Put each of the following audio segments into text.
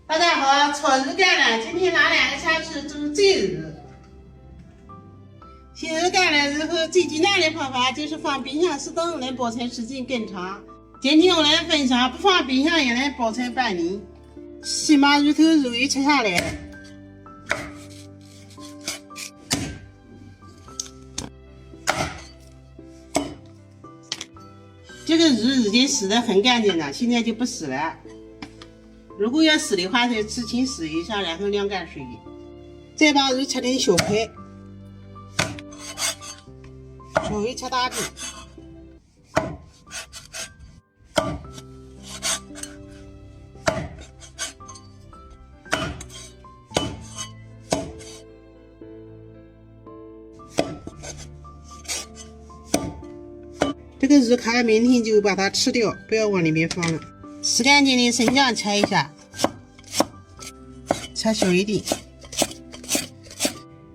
大家好，炒肉干呢，今天拿2个下去做醉肉。洗肉干了之后，最简单的方法就是放冰箱10度，能保存时间更长。今天我来分享，不放冰箱也能保存半年。先把鱼头肉一切下来，这个肉已经洗得很干净了，现在就不洗了。如果要洗的话，就之前洗一下，然后晾干水。再把肉切成小块，稍微切大点。这个肉卡明天就把它吃掉，不要往里面放了。洗干净的生姜切一下，切小一点。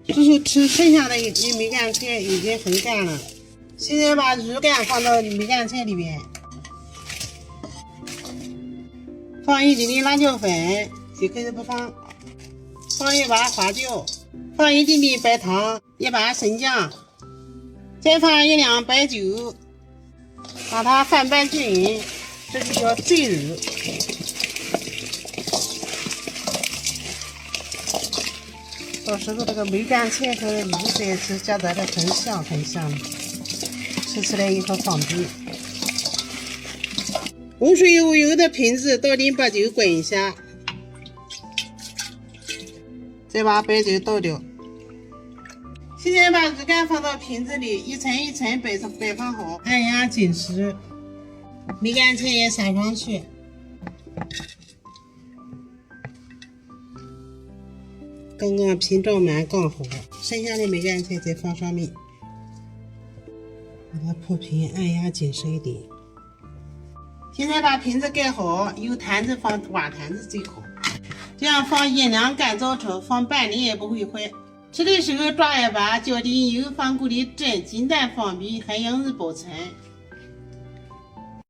这是吃剩下的米干菜已经很干了。现在把肉干放到米干菜里面，放一点点辣椒粉，就可以不放。放一把花椒，放一点点白糖，一把生姜，再放1两白酒，把它翻拌均匀。这就叫醉肉。到时候这个梅干菜和肉在一起夹杂的很香很香，吃起来也很方便。无水无油的瓶子倒点白酒滚一下，再把白酒倒掉。现在把肉干放到瓶子里，一层一层摆放好，按压紧实。梅干菜也撒上去，刚刚瓶装满刚好，剩下的梅干菜再放上面，把它铺平，按压紧实一点。现在把瓶子盖好，有坛子放瓦坛子最好，这样放阴凉干燥处，放半年也不会坏。吃的时候抓一把，浇点油，放锅里蒸，简单方便，还容易保存。